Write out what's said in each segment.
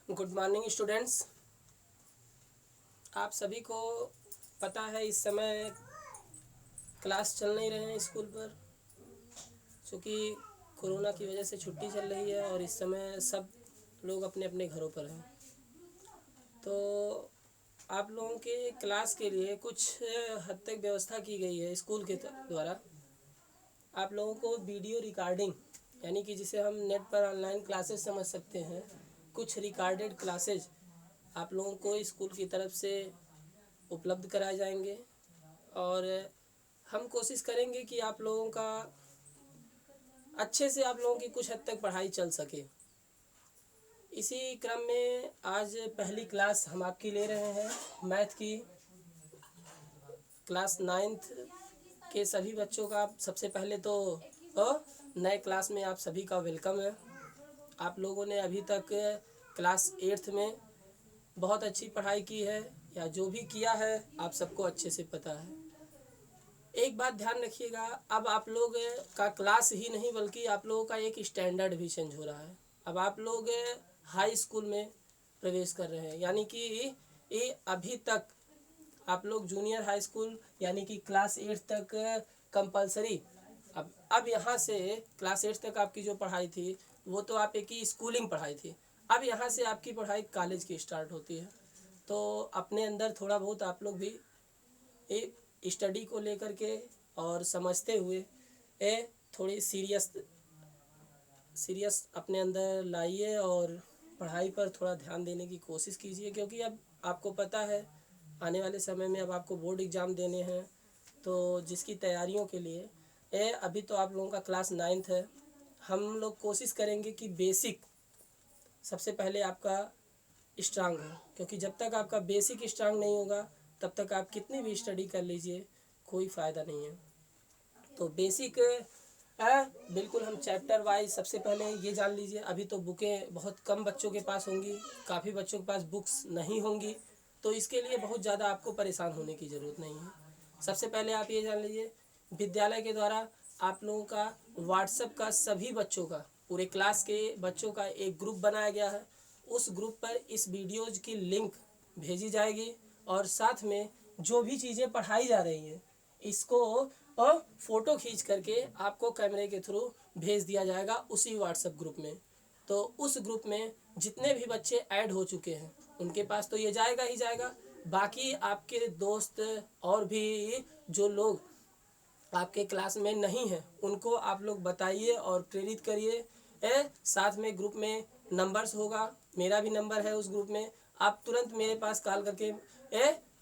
Good morning students. आप सभी को पता है इस समय क्लास चल नहीं रहे हैं स्कूल पर, क्योंकि कोरोना की वजह से छुट्टी चल रही है और इस समय सब लोग अपने अपने घरों पर हैं। तो आप लोगों के क्लास के लिए कुछ हद तक व्यवस्था की गई है स्कूल के द्वारा। आप लोगों को वीडियो रिकॉर्डिंग, यानी कि जिसे हम नेट पर ऑनलाइन क्लासेस समझ सकते हैं, कुछ रिकॉर्डेड क्लासेज आप लोगों को स्कूल की तरफ से उपलब्ध कराए जाएंगे और हम कोशिश करेंगे कि आप लोगों का अच्छे से आप लोगों की कुछ हद तक पढ़ाई चल सके। इसी क्रम में आज पहली क्लास हम आपकी ले रहे हैं मैथ की। क्लास 9th के सभी बच्चों का सबसे पहले तो नए क्लास में आप सभी का वेलकम है। आप लोगों ने अभी तक क्लास 8th में बहुत अच्छी पढ़ाई की है, या जो भी किया है आप सबको अच्छे से पता है। एक बात ध्यान रखिएगा, अब आप लोग का क्लास ही नहीं बल्कि आप लोगों का एक स्टैंडर्ड भी चेंज हो रहा है। अब आप लोग हाई स्कूल में प्रवेश कर रहे हैं, यानी कि ये अभी तक आप लोग जूनियर हाई स्कूल यानी कि क्लास 8 तक कंपलसरी। अब यहाँ से क्लास 8 तक आपकी जो पढ़ाई थी वो तो आप एक ही स्कूलिंग पढ़ाई थी। अब यहाँ से आपकी पढ़ाई कॉलेज की स्टार्ट होती है। तो अपने अंदर थोड़ा बहुत आप लोग भी एक स्टडी को लेकर के और समझते हुए थोड़ी सीरियस अपने अंदर लाइए और पढ़ाई पर थोड़ा ध्यान देने की कोशिश कीजिए, क्योंकि अब आपको पता है आने वाले समय में अब आपको बोर्ड एग्ज़ाम देने हैं। तो जिसकी तैयारियों के लिए अभी तो आप लोगों का क्लास 9th है। हम लोग कोशिश करेंगे कि बेसिक सबसे पहले आपका स्ट्रांग हो, क्योंकि जब तक आपका बेसिक स्ट्रांग नहीं होगा तब तक आप कितनी भी स्टडी कर लीजिए कोई फ़ायदा नहीं है। तो बेसिक बिल्कुल हम चैप्टर वाइज सबसे पहले ये जान लीजिए। अभी तो बुकें बहुत कम बच्चों के पास होंगी, काफ़ी बच्चों के पास बुक्स नहीं होंगी, तो इसके लिए बहुत ज़्यादा आपको परेशान होने की ज़रूरत नहीं है। सबसे पहले आप ये जान लीजिए, विद्यालय के द्वारा आप लोगों का व्हाट्सएप का सभी बच्चों का, पूरे क्लास के बच्चों का एक ग्रुप बनाया गया है। उस ग्रुप पर इस वीडियोज की लिंक भेजी जाएगी और साथ में जो भी चीज़ें पढ़ाई जा रही हैं इसको फ़ोटो खींच करके आपको कैमरे के थ्रू भेज दिया जाएगा उसी व्हाट्सएप ग्रुप में। तो उस ग्रुप में जितने भी बच्चे ऐड हो चुके हैं उनके पास तो ये जाएगा ही जाएगा। बाकी आपके दोस्त और भी जो लोग आपके क्लास में नहीं हैं उनको आप लोग बताइए और प्रेरित करिए। साथ में ग्रुप में नंबर्स होगा, मेरा भी नंबर है उस ग्रुप में। आप तुरंत मेरे पास कॉल करके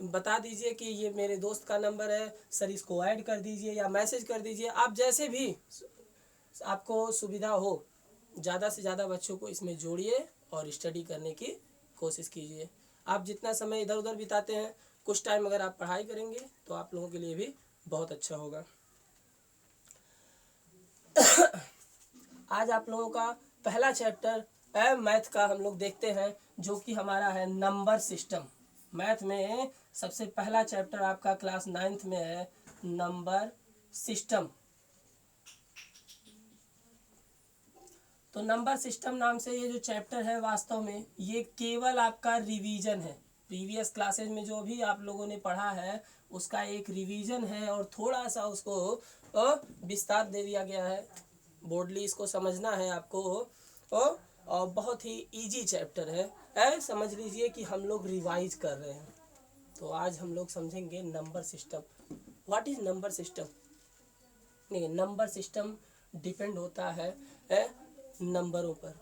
बता दीजिए कि ये मेरे दोस्त का नंबर है, सर इसको ऐड कर दीजिए, या मैसेज कर दीजिए। आप जैसे भी आपको सुविधा हो ज़्यादा से ज़्यादा बच्चों को इसमें जोड़िए और स्टडी करने की कोशिश कीजिए। आप जितना समय इधर उधर बिताते हैं, कुछ टाइम अगर आप पढ़ाई करेंगे तो आप लोगों के लिए भी बहुत अच्छा होगा। आज आप लोगों का पहला चैप्टर मैथ का हम लोग देखते हैं, जो कि हमारा है नंबर सिस्टम। मैथ में सबसे पहला चैप्टर आपका क्लास 9th में है नंबर सिस्टम। तो नंबर सिस्टम नाम से ये जो चैप्टर है वास्तव में ये केवल आपका रिवीजन है। प्रीवियस क्लासेज में जो भी आप लोगों ने पढ़ा है उसका एक रिवीजन है और थोड़ा सा उसको विस्तार दे दिया गया है। बोर्डली इसको समझना है आपको। और बहुत ही इजी चैप्टर है, समझ लीजिए कि हम लोग रिवाइज कर रहे हैं। तो आज हम लोग समझेंगे number system. What is number system? नहीं, नंबर सिस्टम डिपेंड होता है नंबरों पर।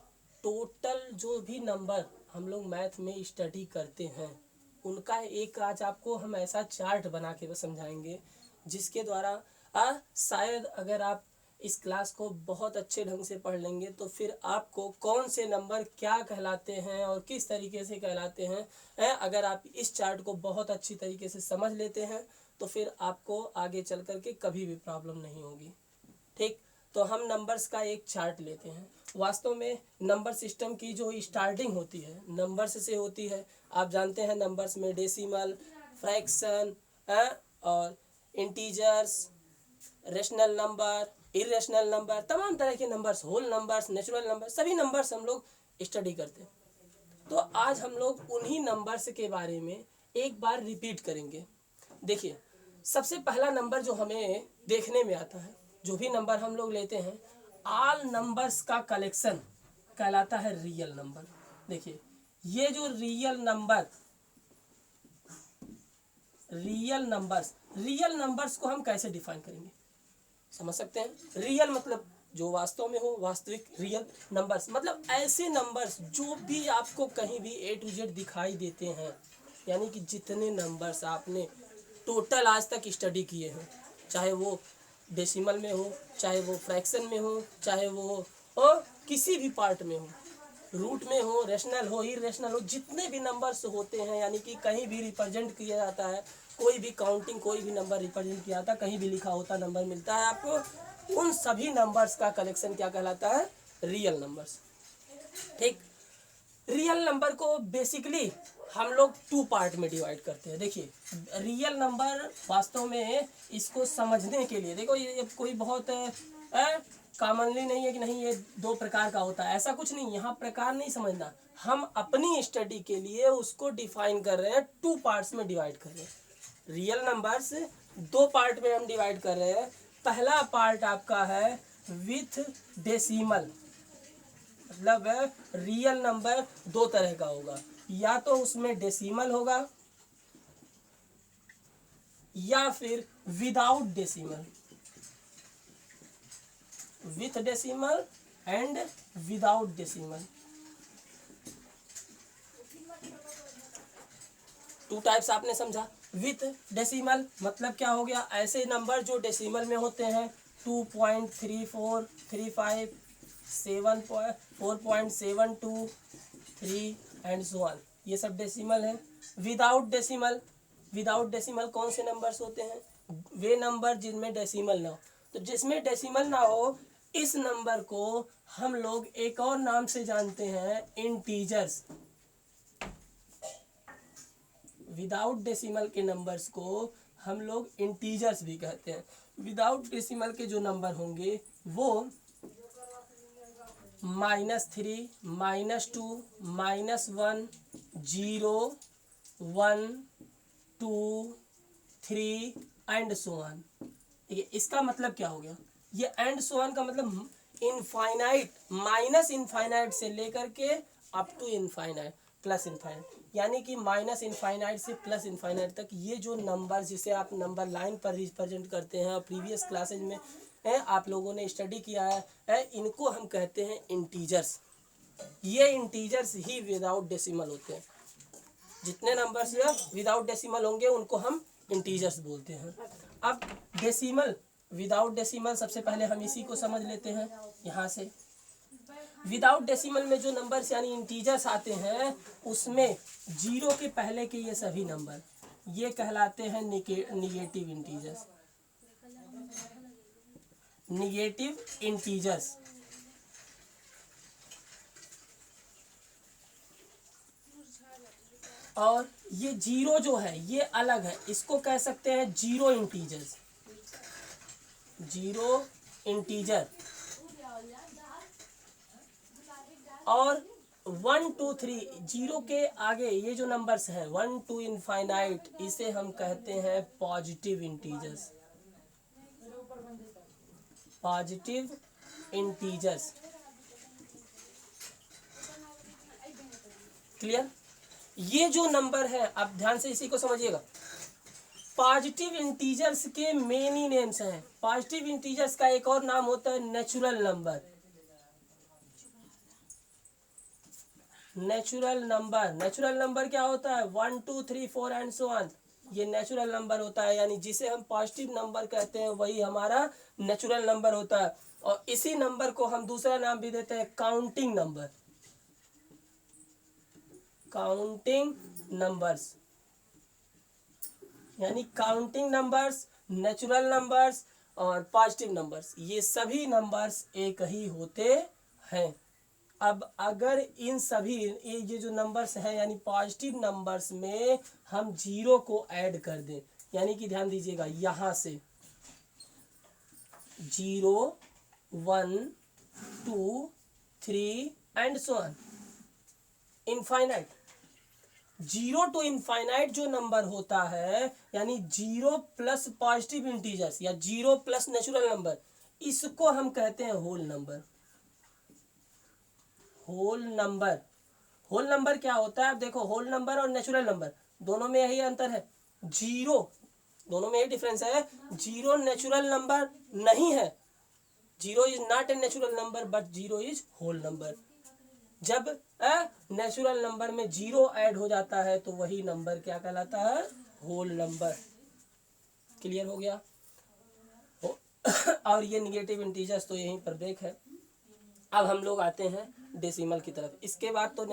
टोटल जो भी नंबर हम लोग मैथ में स्टडी करते हैं उनका एक आज आपको हम ऐसा चार्ट बना के समझाएंगे जिसके द्वारा शायद अगर आप इस क्लास को बहुत अच्छे ढंग से पढ़ लेंगे तो फिर आपको कौन से नंबर क्या कहलाते हैं और किस तरीके से कहलाते हैं, अगर आप इस चार्ट को बहुत अच्छी तरीके से समझ लेते हैं तो फिर आपको आगे चल कर के कभी भी प्रॉब्लम नहीं होगी। ठीक, तो हम नंबर्स का एक चार्ट लेते हैं। वास्तव में नंबर सिस्टम की जो स्टार्टिंग होती है नंबर्स से होती है। आप जानते हैं नंबर्स में डेसिमल, फ्रैक्शन और integers, rational number, irrational number, तमाम तरह के numbers, whole numbers, natural number, सभी नंबर्स हम लोग स्टडी करते हैं। तो आज हम लोग उन्हीं नंबर्स के बारे में एक बार रिपीट करेंगे। देखिए, सबसे पहला नंबर जो हमें देखने में आता है, जो भी नंबर हम लोग लेते हैं, ऑल नंबर्स का कलेक्शन कहलाता है रियल नंबर। देखिए, ये जो रियल नंबर्स को हम कैसे डिफाइन करेंगे, समझ सकते हैं। रियल मतलब जो वास्तव में हो, वास्तविक। रियल नंबर्स मतलब ऐसे नंबर्स जो भी आपको कहीं भी A to Z दिखाई देते हैं, यानी कि जितने नंबर्स आपने टोटल आज तक स्टडी किए हैं, चाहे वो डेसिमल में हो, चाहे वो फ्रैक्शन में हो, चाहे वो किसी भी पार्ट में हो, रूट में हो, रेशनल हो, इरेशनल हो, जितने भी नंबर्स होते हैं, यानी कि कहीं भी रिप्रेजेंट किया जाता है, कोई भी काउंटिंग, कोई भी नंबर रिप्रेजेंट किया जाता है, कहीं भी लिखा होता नंबर मिलता है आपको, उन सभी नंबर्स का कलेक्शन क्या कहलाता है, रियल नंबर्स। ठीक, रियल नंबर को बेसिकली हम लोग टू पार्ट में डिवाइड करते हैं। देखिए, रियल नंबर वास्तव में इसको समझने के लिए, देखो ये कोई बहुत कॉमनली नहीं है कि नहीं ये दो प्रकार का होता है, ऐसा कुछ नहीं, यहाँ प्रकार नहीं समझना, हम अपनी स्टडी के लिए उसको डिफाइन कर रहे हैं, टू पार्ट्स में डिवाइड कर रहे हैं। रियल नंबर्स दो पार्ट में हम डिवाइड कर रहे हैं। पहला पार्ट आपका है विथ डेसिमल, मतलब रियल नंबर दो तरह का होगा, या तो उसमें डेसिमल होगा या फिर without decimal, with decimal and without decimal. Two types आपने समझा। विथ डेसिमल मतलब क्या हो गया, ऐसे नंबर जो डेसिमल में होते हैं, 2.3435 4.72 एंड सो ऑन, ये सब डेसिमल है। विदाउट डेसिमल कौन से नंबर्स होते हैं, वे नंबर जिनमें डेसिमल ना हो। तो जिसमें डेसिमल ना हो, इस नंबर को हम लोग एक और नाम से जानते हैं, इंटीजर्स। विदाउट डेसिमल के नंबर्स को हम लोग इंटीजर्स भी कहते हैं। विदाउट डेसिमल के जो नंबर होंगे वो -3, -2, -1, 0, 1, 2, 3 एंड सो ऑन। ठीक है, इसका मतलब क्या हो गया, ये एंड सो ऑन का मतलब इनफाइनाइट, माइनस इनफाइनाइट से लेकर के up to infinite, plus infinite, यानी कि माइनस इनफाइनाइट से प्लस इनफाइनाइट तक ये जो नंबर जिसे आप नंबर लाइन पर रिप्रेजेंट करते हैं, और प्रीवियस क्लासेज में आप लोगों ने स्टडी किया है, इनको हम कहते हैं इंटीजर्स। ये इंटीजर्स ही विदाउट डेसिमल होते हैं। जितने नंबर्स विदाउट डेसिमल होंगे उनको हम इंटीजर्स बोलते हैं। अब डेसिमल, विदाउट डेसिमल, सबसे पहले हम इसी को समझ लेते हैं यहाँ से। विदाउट डेसिमल में जो नंबर्स यानी इंटीजर्स आते हैं, उसमें जीरो के पहले के ये सभी नंबर, ये कहलाते हैं निगेटिव इंटीजर्स। Negative integers. और ये जीरो जो है ये अलग है, इसको कह सकते हैं जीरो इंटीजर्स। Zero integer. और 1, 2, 3, जीरो के आगे ये जो नंबर्स हैं 1 to इनफाइनाइट, इसे हम कहते हैं positive integers. Positive integers. Clear. ये जो नंबर है, अब ध्यान से इसी को समझिएगा, पॉजिटिव इंटीजर्स के मेनी नेम्स हैं। पॉजिटिव इंटीजर्स का एक और नाम होता है नेचुरल नंबर। नेचुरल नंबर क्या होता है, 1, 2, 3, 4 एंड सो ऑन, ये नेचुरल नंबर होता है, यानी जिसे हम पॉजिटिव नंबर कहते हैं वही हमारा नेचुरल नंबर होता है। और इसी नंबर को हम दूसरा नाम भी देते हैं काउंटिंग नंबर। काउंटिंग नंबर्स, यानी काउंटिंग नंबर्स, नेचुरल नंबर्स और पॉजिटिव नंबर्स, ये सभी नंबर्स एक ही होते हैं। अब अगर इन सभी ये जो नंबर्स हैं यानी पॉजिटिव नंबर्स में हम जीरो को ऐड कर दें, यानी कि ध्यान दीजिएगा यहाँ से 0, 1, 2, 3 and so on, infinite, 0 to infinite जो नंबर होता है, यानी 0 प्लस पॉजिटिव इंटीजर्स या 0 प्लस नेचुरल नंबर, इसको हम कहते हैं whole number. Whole number, whole number क्या होता है? अब देखो, होल नंबर और नेचुरल नंबर दोनों में यही अंतर है, जीरो, दोनों में यही डिफरेंस है। जीरो नेचुरल नंबर नहीं है, zero is not a natural number but zero is whole number. जब नेचुरल नंबर में जीरो ऐड हो जाता है तो वही नंबर क्या कहलाता है? Whole number. क्लियर हो गया? और ये निगेटिव इंटीजर्स तो यहीं पर ब्रेक है। अब हम लोग आते हैं डेसिमल की तरफ। इसके बाद तो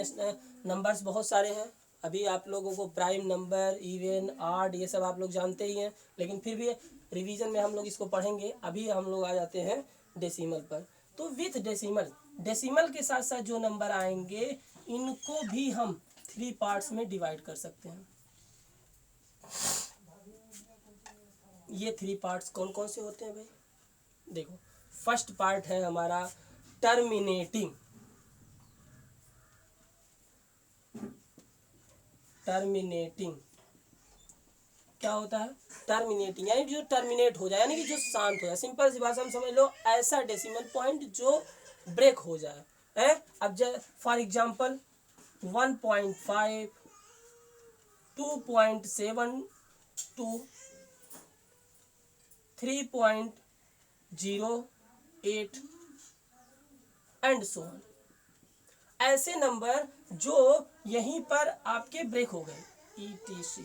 नंबर्स बहुत सारे हैं, अभी आप लोगों को प्राइम नंबर, इवन, ऑड, ये सब आप लोग जानते ही हैं, लेकिन फिर भी रिवीजन में हम लोग इसको पढ़ेंगे। अभी हम लोग आ जाते हैं डेसिमल पर। तो विथ डेसिमल, डेसिमल के साथ साथ जो नंबर आएंगे इनको भी हम 3 पार्ट्स में डिवाइड कर सकते हैं। ये 3 पार्ट्स कौन कौन से होते हैं भाई? देखो, फर्स्ट पार्ट है हमारा टर्मिनेटिंग। टर्मिनेटिंग क्या होता है? टर्मिनेटिंग यानी जो टर्मिनेट हो जाए, यानी कि जो शांत हो जाए। सिंपल सी भाषा में समझ लो, ऐसा डेसिमल पॉइंट जो ब्रेक हो जाए है। अब for example 1.5, 2.72, 3.08 and so on. ऐसे नंबर जो यहीं पर आपके ब्रेक हो गए, ETC,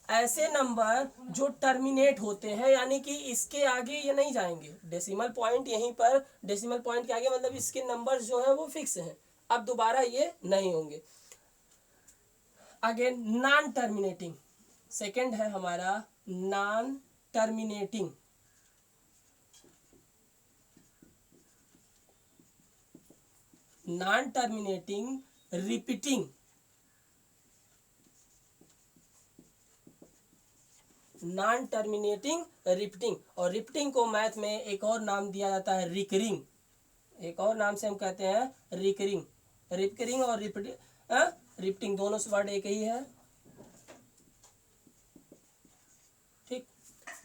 ऐसे नंबर जो टर्मिनेट होते हैं, यानी कि इसके आगे ये नहीं जाएंगे। डेसिमल पॉइंट यहीं पर, डेसिमल पॉइंट के आगे मतलब इसके नंबर्स जो है वो फिक्स हैं, अब दोबारा ये नहीं होंगे। अगेन नॉन टर्मिनेटिंग, सेकंड है हमारा non terminating. Non terminating repeating, non terminating repeating. और रिपीटिंग को मैथ में एक और नाम दिया जाता है रिकरिंग, एक और नाम से हम कहते हैं रिकरिंग। रिकरिंग और रिपीटिंग दोनों से वर्ड एक ही है, ठीक।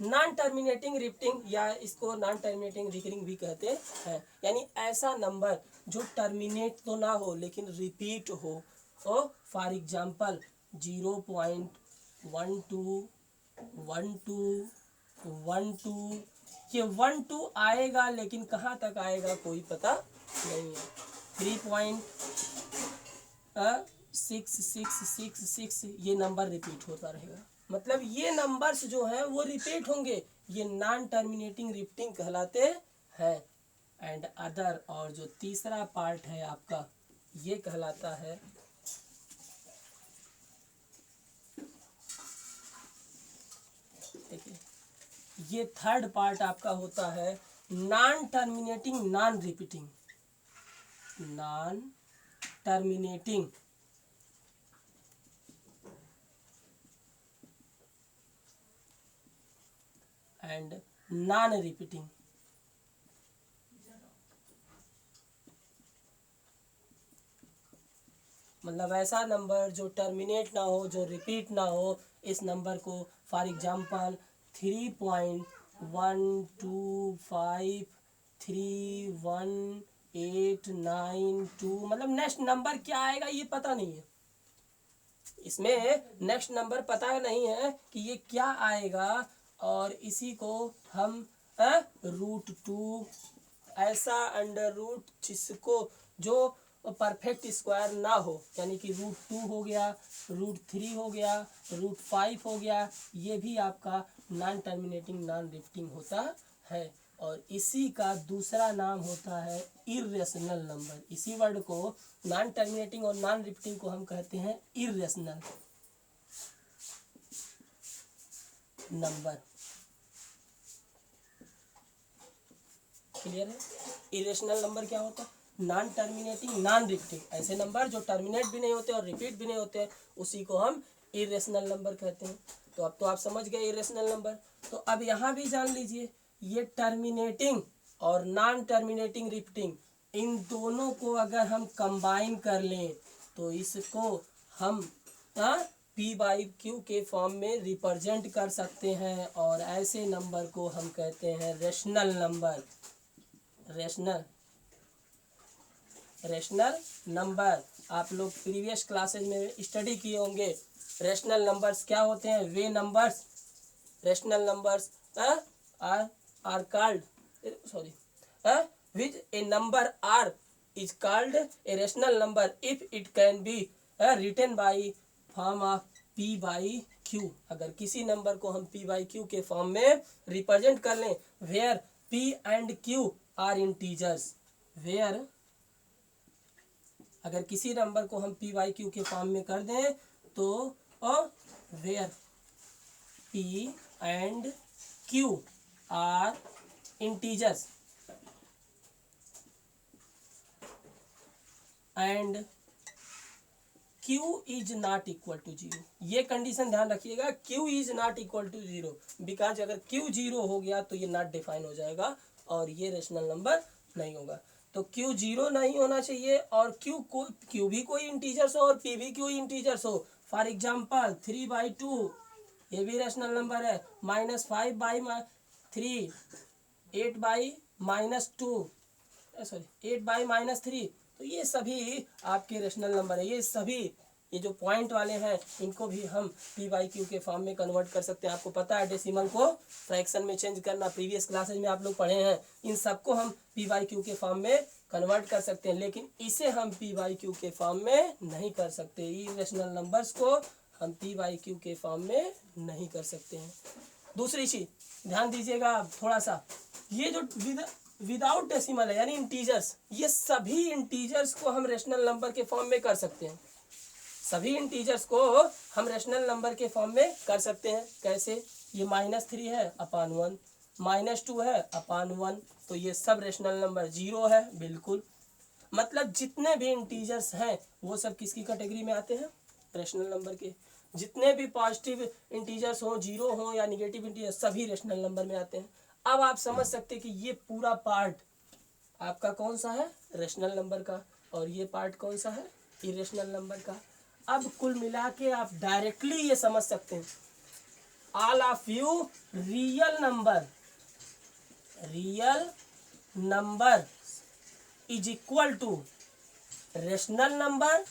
नॉन टर्मिनेटिंग रिपीटिंग या इसको नॉन टर्मिनेटिंग रिकरिंग भी कहते हैं, यानी ऐसा नंबर जो टर्मिनेट तो ना हो लेकिन रिपीट हो। फॉर एग्जांपल 0.12, 12, ये 12 आएगा लेकिन कहाँ तक आएगा कोई पता नहीं है। 3.6666 ये नंबर रिपीट होता रहेगा, मतलब ये नंबर्स जो हैं वो रिपीट होंगे, ये नॉन टर्मिनेटिंग रिपीटिंग कहलाते हैं। एंड अदर, और जो तीसरा पार्ट है आपका ये कहलाता है देखिए, ये थर्ड पार्ट आपका होता है non terminating non repeating. Non terminating and non repeating. मतलब ऐसा नंबर जो टर्मिनेट ना हो, जो रिपीट ना हो, इस नंबर को फॉर एग्जांपल 3.125318992, मतलब नेक्स्ट नंबर क्या आएगा ये पता नहीं है, इसमें नेक्स्ट नंबर पता नहीं है कि ये क्या आएगा। और इसी को हम √2 ऐसा अंडर रूट जिसको जो परफेक्ट स्क्वायर ना हो, यानी कि √2 हो गया, √3 हो गया, √5 हो गया, ये भी आपका नॉन टर्मिनेटिंग नॉन रिपीटिंग होता है। और इसी का दूसरा नाम होता है इर्रेशनल नंबर। इसी वर्ड को, नॉन टर्मिनेटिंग और नॉन रिपीटिंग को हम कहते हैं इर्रेशनल नंबर। क्लियर है? इरेशनल नंबर क्या होता है? नॉन टर्मिनेटिंग नॉन रिपीटिंग, ऐसे नंबर जो टर्मिनेट भी नहीं होते और रिपीट भी नहीं होते, उसी को हम इरेशनल नंबर कहते हैं। तो अब तो आप समझ गए इरेशनल नंबर। तो अब यहाँ भी जान लीजिए, ये टर्मिनेटिंग और नॉन टर्मिनेटिंग रिपीटिंग इन दोनों को अगर हम कंबाइन कर लें तो इसको हम पी बाई क्यू के फॉर्म में रिप्रेजेंट कर सकते हैं, और ऐसे नंबर को हम कहते हैं रेशनल नंबर। रेशनल नंबर आप लोग प्रीवियस क्लासेज में स्टडी किए होंगे। रेशनल नंबर्स क्या होते हैं? वे numbers, rational numbers are called, sorry, which a number r is called a rational number if it can be written by form of p by q। अगर किसी number को हम p by q के form में represent कर लें, where p and q are integers, where अगर किसी नंबर को हम p by q के फॉर्म में कर दें तो where p and q are integers and q is not equal to 0। ये कंडीशन ध्यान रखिएगा, q is not equal to 0, because अगर q 0 हो गया तो ये नॉट डिफाइन हो जाएगा और ये रेशनल नंबर नहीं होगा। तो q 0 नहीं होना चाहिए और q भी कोई इंटीजर्स हो और p भी कोई इंटीजर्स हो। फॉर एग्जाम्पल 3/2 ये भी रेशनल नंबर है, -5/3, 8/-2, सॉरी 8/-3, तो ये सभी आपके रेशनल नंबर है। ये सभी ये जो पॉइंट वाले हैं इनको भी हम पी बाई क्यू के फॉर्म में कन्वर्ट कर सकते हैं। आपको पता है डेसिमल को फ्रैक्शन में चेंज करना, प्रीवियस क्लासेज में आप लोग पढ़े हैं। इन सबको हम पी बाई क्यू के फॉर्म में कन्वर्ट कर सकते हैं, लेकिन इसे हम पी बाई क्यू के फॉर्म में नहीं कर सकते। इरेशनल नंबर्स को हम पी बाई क्यू के फॉर्म में नहीं कर सकते हैं। दूसरी चीज़ ध्यान दीजिएगा आप थोड़ा सा, ये जो विदाउट डेसिमल है यानी इंटीजर्स, ये सभी इंटीजर्स को हम रेशनल नंबर के फॉर्म में कर सकते हैं। सभी इंटीजर्स को हम रेशनल नंबर के फॉर्म में कर सकते हैं। कैसे? ये -3 है अपान 1, -2 है अपान 1, तो ये सब रेशनल नंबर 0 है बिल्कुल। मतलब जितने भी इंटीजर्स हैं वो सब किसकी कैटेगरी में आते हैं? रेशनल नंबर के। जितने भी पॉजिटिव इंटीजर्स हों, 0 हों या निगेटिव इंटीजर्स, सभी रेशनल नंबर में आते हैं। अब आप समझ सकते हैं कि ये पूरा पार्ट आपका कौन सा है? रेशनल नंबर का, और ये पार्ट कौन सा है? इरेशनल नंबर का। अब कुल मिला के आप डायरेक्टली ये समझ सकते हैं, all of you real number is equal to rational number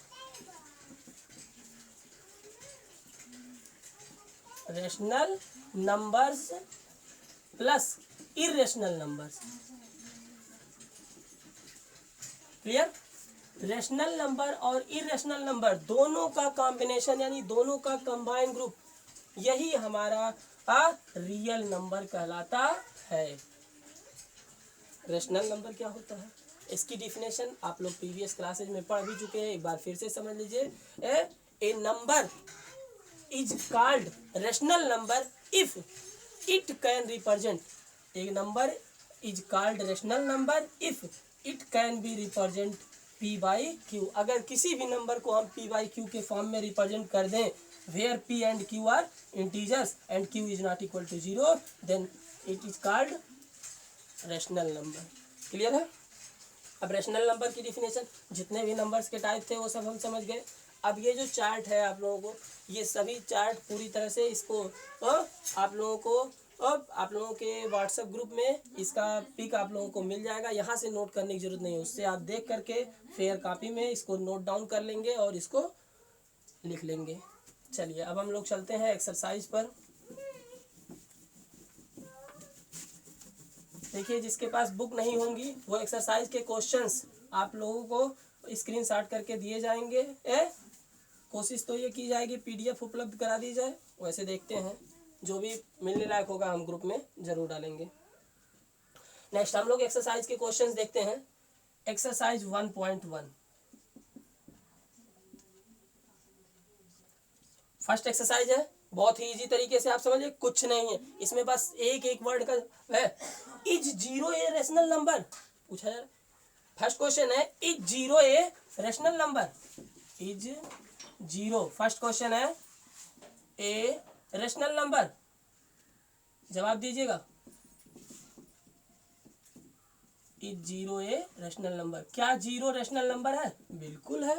plus irrational numbers. Clear? Rational number और इरेशनल नंबर दोनों का कॉम्बिनेशन यानी दोनों का कंबाइन ग्रुप, यही हमारा रियल नंबर कहलाता है। रेशनल नंबर क्या होता है? इसकी डिफिनेशन आप लोग प्रीवियस क्लासेज में पढ़ भी चुके हैं, एक बार फिर से समझ लीजिए। A number is called rational number if it can represent, एक number is called rational number if it can be represent p by q. अगर किसी भी नंबर को हम p बाई क्यू के फॉर्म में रिप्रेजेंट कर दें, where p and q are integers and q is not equal to 0, then it is called rational number. Clear है? अब रेशनल नंबर की डिफिनेशन, जितने भी नंबर्स के टाइप थे वो सब हम समझ गए। अब ये जो चार्ट है आप लोगों को, ये सभी चार्ट पूरी तरह से इसको आप लोगों के व्हाट्सएप ग्रुप में इसका पिक आप लोगों को मिल जाएगा। यहाँ से नोट करने की जरूरत नहीं है, उससे आप देख करके फेयर कॉपी में इसको नोट डाउन कर लेंगे और इसको लिख लेंगे। चलिए अब हम लोग चलते हैं एक्सरसाइज पर। देखिए जिसके पास बुक नहीं होंगी वो एक्सरसाइज के क्वेश्चंस आप लोगों को स्क्रीनशॉट करके दिए जाएंगे। कोशिश तो ये की जाएगी PDF उपलब्ध करा दी जाए, वैसे देखते हैं जो भी मिलने लायक होगा हम ग्रुप में जरूर डालेंगे। नेक्स्ट हम लोग एक्सरसाइज के क्वेश्चंस देखते हैं। एक्सरसाइज 1.1 फर्स्ट एक्सरसाइज है, बहुत ही इजी तरीके से आप समझिए, कुछ नहीं है इसमें, बस एक वर्ड का है। इज 0 ए रेशनल नंबर पूछा जा रहा है। फर्स्ट क्वेश्चन है, is 0 a rational number? Is 0 first question है, ए रेशनल नंबर? जवाब दीजिएगा। Is zero a rational number. क्या जीरो रेशनल नंबर है? बिल्कुल है।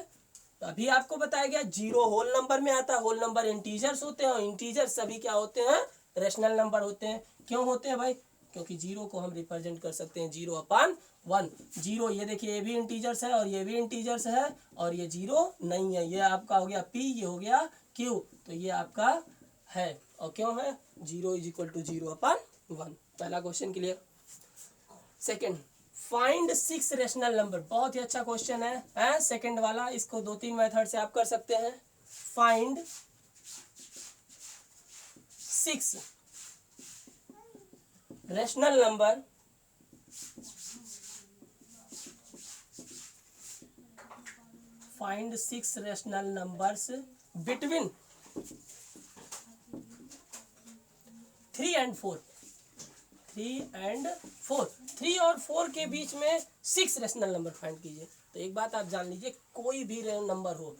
तो अभी आपको बताया गया जीरो होल नंबर में आता है। होल नंबर इंटीजर्स होते हैं और इंटीजर्स सभी क्या होते हैं? रेशनल नंबर होते हैं। क्यों होते हैं भाई? क्योंकि जीरो को हम रिप्रेजेंट कर सकते हैं जीरो अपान वन। जीरो, ये देखिए ये भी इंटीजर्स है और ये भी इंटीजर्स है, और ये जीरो नहीं है। ये आपका हो गया पी, ये हो गया क्यू, तो ये आपका है। और क्यों है? Zero is equal to zero upon one. पहला question clear. Second, find six rational number. बहुत ही अच्छा क्वेश्चन है सेकंड वाला। इसको दो तीन मेथड से आप कर सकते हैं। Find six rational number find six rational numbers between 3 and 4। 3 and 4, 3 और 4 के बीच में 6 रेशनल नंबर फाइंड कीजिए। तो एक बात आप जान लीजिए, कोई भी नंबर हो,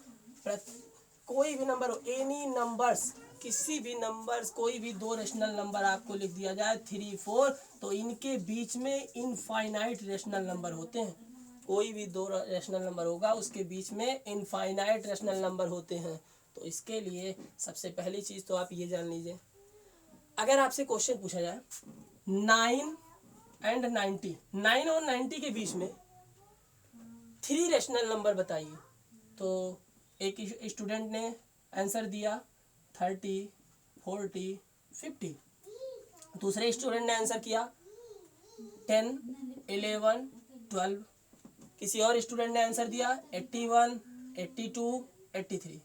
कोई भी नंबर हो, एनी नंबर्स, किसी भी नंबर्स, कोई भी दो रेशनल नंबर आपको लिख दिया जाए 3, 4, तो इनके बीच में इनफाइनाइट रेशनल नंबर होते हैं। कोई भी दो रेशनल नंबर होगा उसके बीच में इनफाइनाइट रेशनल नंबर होते हैं। तो इसके लिए सबसे पहली चीज़ तो आप ये जान लीजिए, अगर आपसे क्वेश्चन पूछा जाए 9 and 90, 9 और 90 के बीच में 3 रेशनल नंबर बताइए। तो एक स्टूडेंट ने आंसर दिया 30, 40, 50। दूसरे स्टूडेंट ने आंसर किया 10, 11, 12। किसी और स्टूडेंट ने आंसर दिया 81, 82, 83।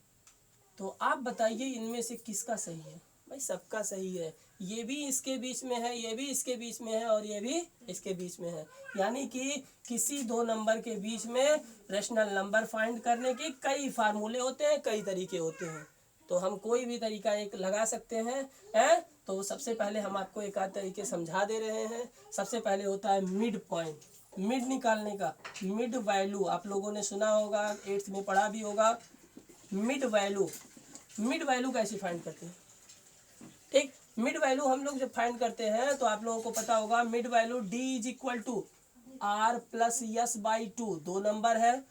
तो आप बताइए इनमें से किसका सही है? भाई सबका सही है। ये भी इसके बीच में है, ये भी इसके बीच में है, और ये भी इसके बीच में है। यानी कि किसी दो नंबर के बीच में रेशनल नंबर फाइंड करने के कई फार्मूले होते हैं, कई तरीके होते हैं। तो हम कोई भी तरीका एक लगा सकते हैं। तो सबसे पहले हम आपको एक आध तरीके समझा दे रहे हैं। सबसे पहले होता है मिड पॉइंट, मिड निकालने का। मिड वैल्यू आप लोगों ने सुना होगा, 8th में पढ़ा भी होगा। मिड वैल्यू, मिड वैल्यू कैसे फाइंड करते हैं? ठीक, मिड वैल्यू हम लोग जब फाइंड करते हैं तो आप लोगों को पता होगा mid value D is equal to R plus S by two. दो नंबर है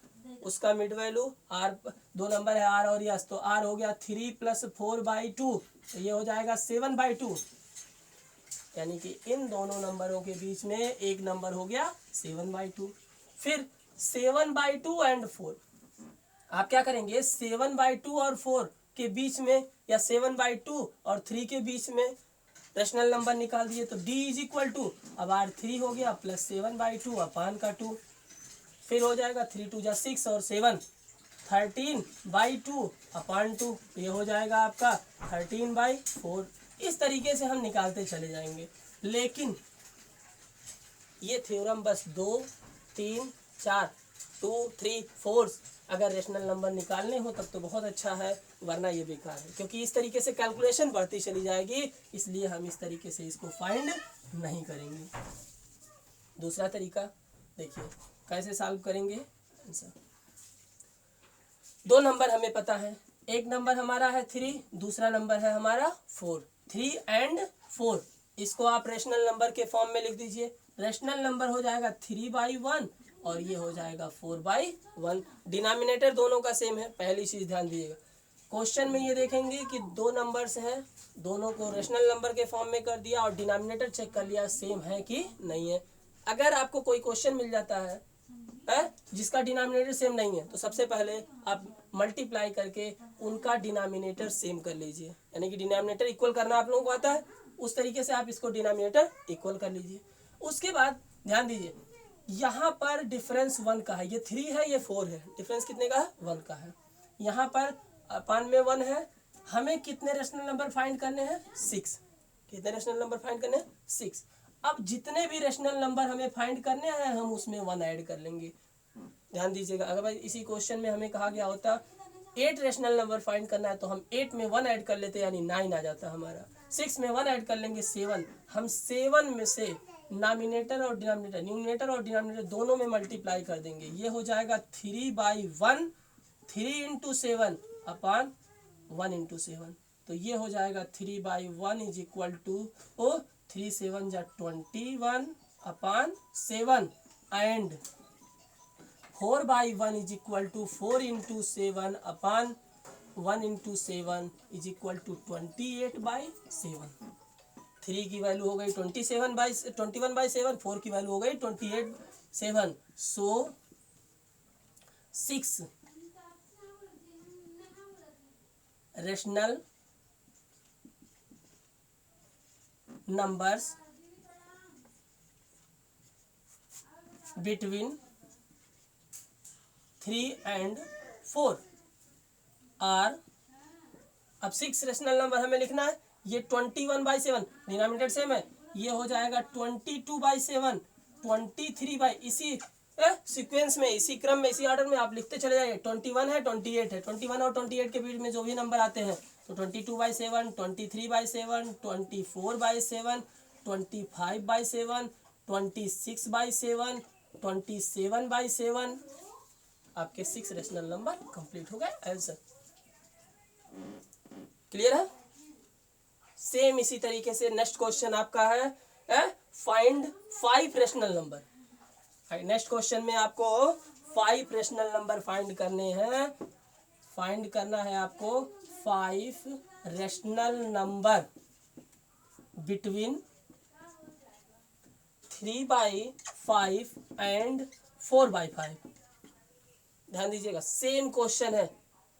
उसका मिड वैल्यू आर, दो नंबर है आर और यस, तो आर हो गया 3 + 4/2, तो ये हो जाएगा 7/2। यानी कि इन दोनों नंबरों के बीच में एक नंबर हो गया 7/2। फिर 7/2 एंड 4, आप क्या करेंगे 7/2 और 4 के बीच में, या 7/2 और 3 के बीच में रेशनल नंबर निकाल दिए। तो d इज इक्वल टू, अब r3 हो गया प्लस 7/2 अपान का 2। फिर हो जाएगा 3 2 जा 6 और 7 13/2 अपान 2। ये हो जाएगा आपका 13/4। इस तरीके से हम निकालते चले जाएंगे। लेकिन ये थ्योरम बस 2, 3, 4, 2, 3, 4 अगर रेशनल नंबर निकालने हो तब तो बहुत अच्छा है, वरना ये बेकार है, क्योंकि इस तरीके से कैलकुलेशन बढ़ती चली जाएगी। इसलिए हम इस तरीके से इसको फाइंड नहीं करेंगे। दूसरा तरीका देखिए कैसे सॉल्व करेंगे आंसर। दो नंबर हमें पता है, एक नंबर हमारा है 3, दूसरा नंबर है हमारा 4। 3 and 4, इसको आप रेशनल नंबर के फॉर्म में लिख दीजिए। रेशनल नंबर हो जाएगा 3/1 और ये हो जाएगा 4/1। डिनोमिनेटर दोनों का सेम है। पहली चीज़ ध्यान दीजिएगा, क्वेश्चन में ये देखेंगे कि दो नंबर्स हैं, दोनों को रेशनल नंबर के फॉर्म में कर दिया और डिनोमिनेटर चेक कर लिया सेम है कि नहीं है। अगर आपको कोई क्वेश्चन मिल जाता है जिसका डिनोमिनेटर सेम नहीं है, तो सबसे पहले आप मल्टीप्लाई करके उनका डिनोमिनेटर सेम कर लीजिए। यानी कि डिनोमिनेटर इक्वल करना आप लोगों को आता है, उस तरीके से आप इसको डिनोमिनेटर इक्वल कर लीजिए। उसके बाद ध्यान दीजिए यहाँ पर डिफरेंस 1 का है, ये 3 है ये 4 है, डिफरेंस कितने का है? 1 का है। यहाँ पर अपान में 1 है। हमें कितने रेशनल नंबर फाइंड करने हैं? 6। कितने रेशनल नंबर फाइंड करने हैं? 6। अब जितने भी रेशनल नंबर हमें फाइंड करने हैं हम उसमें 1 ऐड कर लेंगे। ध्यान दीजिएगा, अगर भाई इसी क्वेश्चन में हमें कहा गया होता 8 रेशनल नंबर फाइंड करना है तो हम 8 में 1 ऐड कर लेते, यानी 9 आ जाता हमारा। 6 में 1 ऐड कर लेंगे 7। हम 7 में से न्यूमरेटर और डिनोमिनेटर दोनों में मल्टीप्लाई कर देंगे। ये हो जाएगा 3/1, 3 × 7 अपान 1 × 7। तो ये हो जाएगा 3/1 इज इक्वल टू 3 7 जा 21 upon 7। And 4/1 is equal to 4 into 7 upon 1 into 7 is equal to 28/7। 3 की वैल्यू हो गई 21/7, 4 की वैल्यू हो गई 28/7। सो 6 rational numbers between 3 and 4 are, अब 6 रेशनल नंबर हमें लिखना है। ये 21/7 डिनोमिनेटर सेम है, ये हो जाएगा 22/7, 23 इसी सीक्वेंस में, इसी क्रम में, इसी ऑर्डर में आप लिखते चले जाइए। 21 है, 28 है, 21 और 28 के बीच में जो भी नंबर आते हैं तो 22/7, 23/7, 24/7, 25/7, 26/7, 27/7 आपके 6 रेशनल नंबर कंप्लीट हो गए। आंसर क्लियर है। सेम इसी तरीके से नेक्स्ट क्वेश्चन आपका है find 5 rational number. Next question में आपको 5 रेशनल नंबर फाइंड करने हैं। फाइंड करना है आपको 5 रेशनल नंबर बिटवीन 3/5 एंड 4/5। ध्यान दीजिएगा, सेम क्वेश्चन है,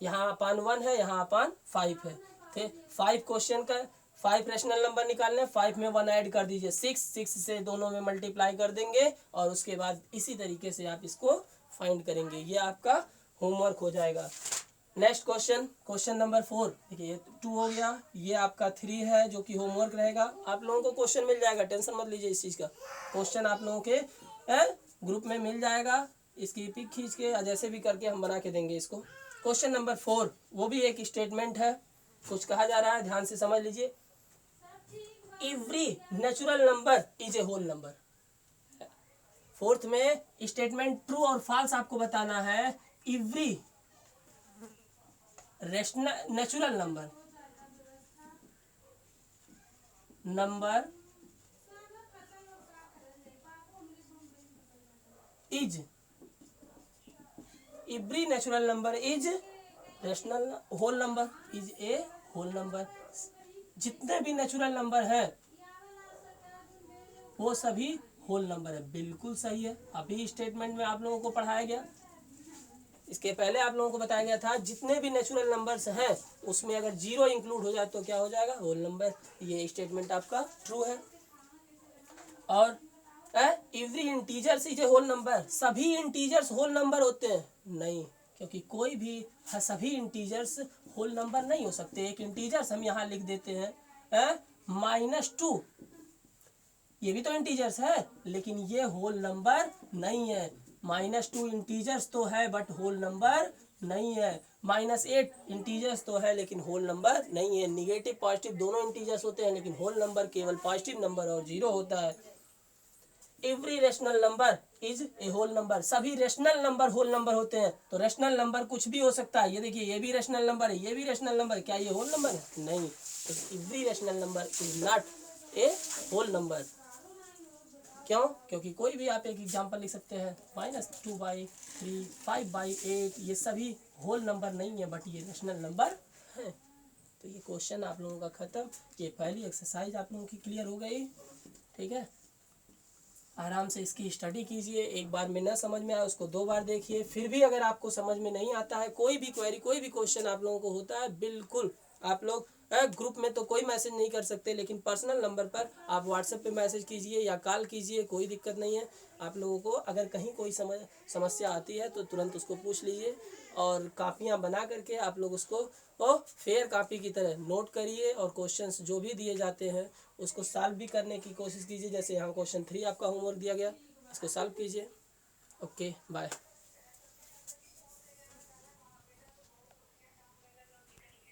यहाँ अपान 1 है, यहाँ अपान 5 है। ठीक, 5 क्वेश्चन का 5 रेशनल नंबर निकालने, 5 में 1 ऐड कर दीजिए, 6 से दोनों में मल्टीप्लाई कर देंगे और उसके बाद इसी तरीके से आप इसको फाइंड करेंगे। ये आपका होमवर्क हो जाएगा। Next question, question number 4। देखिए 2 हो गया, ये आपका 3 है जो कि होमवर्क रहेगा। आप लोगों को क्वेश्चन मिल जाएगा, टेंशन मत लीजिए इस चीज़ का। क्वेश्चन आप लोगों के ग्रुप में मिल जाएगा, इसकी पिक खींच के जैसे भी करके हम बना के देंगे इसको। क्वेश्चन नंबर 4 वो भी एक स्टेटमेंट है, कुछ कहा जा रहा है, ध्यान से समझ लीजिए। Every natural number is a whole number. 4th में स्टेटमेंट ट्रू और फॉल्स आपको बताना है। Every natural number is, every natural number is rational whole number, is a whole number. जितने भी नेचुरल नंबर हैं वो सभी होल नंबर है। बिल्कुल सही है, अभी स्टेटमेंट में आप लोगों को पढ़ाया गया। इसके पहले आप लोगों को बताया गया था जितने भी नेचुरल नंबर्स हैं उसमें अगर 0 इंक्लूड हो जाए तो क्या हो जाएगा, होल नंबर। ये स्टेटमेंट आपका ट्रू है। और every integers is a whole number, सभी इंटीजर्स होल नंबर होते हैं? नहीं, क्योंकि कोई भी सभी इंटीजर्स होल नंबर नहीं हो सकते। एक इंटीजर्स हम यहाँ लिख देते हैं -2, ये भी तो इंटीजर्स है लेकिन ये होल नंबर नहीं है। -2 इंटीजर्स तो है बट होल नंबर नहीं है। -8 इंटीजर्स तो है लेकिन होल नंबर नहीं है। निगेटिव पॉजिटिव दोनों इंटीजर्स होते हैं लेकिन होल नंबर केवल पॉजिटिव नंबर और 0 होता है। Every rational number is a whole number, सभी रेशनल नंबर होल नंबर होते हैं। तो रेशनल नंबर कुछ भी हो सकता है। ये देखिए, ये भी रेशनल नंबर है, ये भी रेशनल नंबर है, क्या ये होल नंबर है? नहीं। तो every rational number is not a whole number. क्यों? क्योंकि कोई भी आप एक एग्जांपल लिख सकते हैं, -2/3, 5/8, ये सभी होल नंबर नहीं है बट ये रेशनल नंबर है। तो ये क्वेश्चन आप लोगों का खत्म। ये पहली एक्सरसाइज आप लोगों की क्लियर हो गई। ठीक है, आराम से इसकी स्टडी कीजिए। एक बार में ना समझ में आए उसको 2 बार देखिए। फिर भी अगर आपको समझ में नहीं आता है, कोई भी क्वेरी, कोई भी क्वेश्चन आप लोगों को होता है, बिल्कुल आप लोग ग्रुप में तो कोई मैसेज नहीं कर सकते लेकिन पर्सनल नंबर पर आप व्हाट्सएप पे मैसेज कीजिए या कॉल कीजिए, कोई दिक्कत नहीं है। आप लोगों को अगर कहीं कोई समस्या आती है तो तुरंत उसको पूछ लीजिए और कापियाँ बना करके आप लोग उसको फेयर कॉपी की तरह नोट करिए और क्वेश्चंस जो भी दिए जाते हैं उसको सॉल्व भी करने की कोशिश कीजिए। जैसे यहाँ क्वेश्चन 3 आपका होमवर्क दिया गया, इसको सॉल्व कीजिए। Okay, bye.